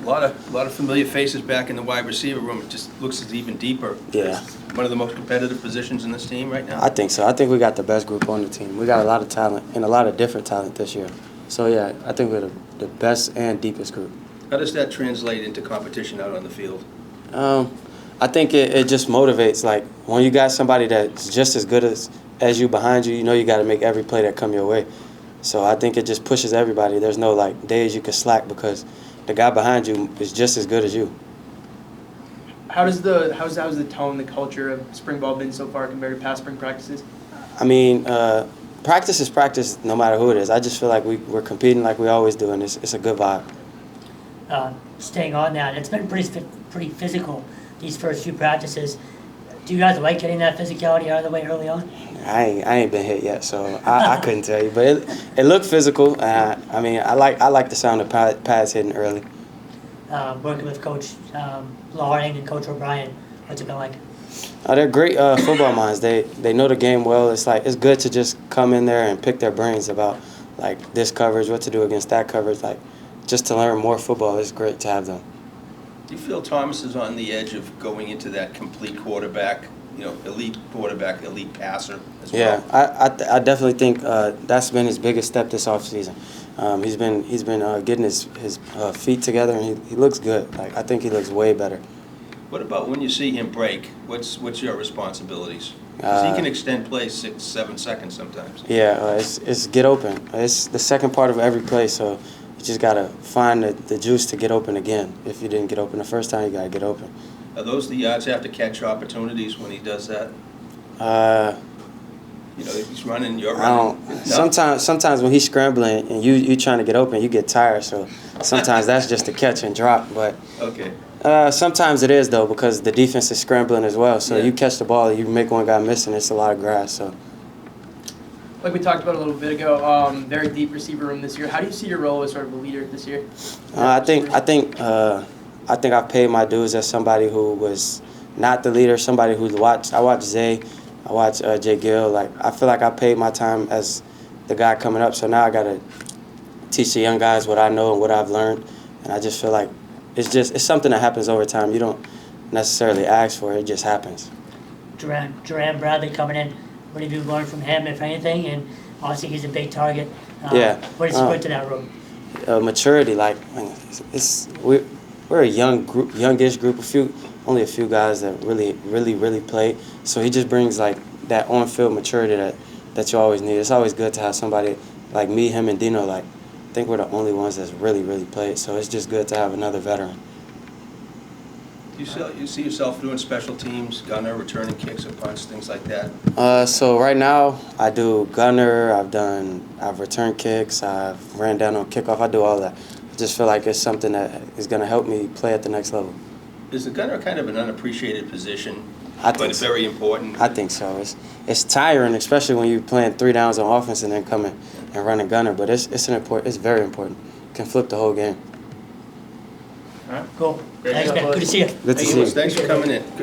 A lot of familiar faces back in the wide receiver room. It just looks it's even deeper. Yeah. It's one of the most competitive positions in this team right now. I think so. I think we got the best group on the team. We got a lot of talent and a lot of different talent this year. So, yeah, I think we're the best and deepest group. How does that translate into competition out on the field? I think it just motivates. Like, when you got somebody that's just as good as you behind you, you know you got to make every play that come your way. So I think it just pushes everybody. There's no, like, days you can slack because the guy behind you is just as good as you. How's the tone, the culture of spring ball been so far compared to past spring practices? I mean, practice is practice no matter who it is. I just feel like we're competing like we always do, and it's a good vibe. Staying on that, it's been pretty physical these first few practices. Do you guys like getting that physicality out of the way early on? I ain't been hit yet, so I couldn't tell you. But it looked physical. I mean, I like the sound of pads hitting early. Working with Coach Loring and Coach O'Brien, what's it been like? They're great football minds. They know the game well. It's good to just come in there and pick their brains about like this coverage, what to do against that coverage. Like just to learn more football, it's great to have them. Do you feel Thomas is on the edge of going into that complete quarterback, elite quarterback, elite passer as well? Yeah, I definitely think that's been his biggest step this offseason. He's been getting his feet together, and he looks good. Like I think he looks way better. What about when you see him break? What's your responsibilities? Because he can extend plays 6-7 seconds sometimes. Yeah, it's get open. It's the second part of every play, so you just gotta find the juice to get open again. If you didn't get open the first time, you gotta get open. Are those the yards after catch opportunities when he does that? He's running, you're running. No? Sometimes when he's scrambling and you trying to get open, you get tired. So sometimes that's just a catch and drop. But Okay. sometimes it is though because the defense is scrambling as well. So Yeah. you catch the ball, you make one guy miss, and it's a lot of grass. So. Like we talked about a little bit ago, very deep receiver room this year. How do you see your role as sort of a leader this year? I think I've paid my dues as somebody who was not the leader, somebody who watched. I watched Zay, I watched Jay Gill. Like I feel like I paid my time as the guy coming up. So now I gotta teach the young guys what I know and what I've learned. And I just feel like it's something that happens over time. You don't necessarily ask for it; it just happens. Duran Bradley coming in. What have you learned from him, if anything? And obviously he's a big target. Yeah. What does he bring to that room? Maturity, like we're a youngish group. Only a few guys that really play. So he just brings like that on-field maturity that you always need. It's always good to have somebody like me, him, and Dino. Like I think we're the only ones that's really played. So it's just good to have another veteran. You see yourself doing special teams, gunner, returning kicks or punts, things like that? So right now I do gunner. I've returned kicks. I've ran down on kickoff. I do all that. I just feel like it's something that is going to help me play at the next level. Is the gunner kind of an unappreciated position, I but think it's so. very important? I think so. It's tiring, especially when you're playing 3 downs on offense and then coming and running gunner. But it's very important. It can flip the whole game. Cool. Great Thanks, job, man. Good to see you. Good to see you. Thanks for coming in.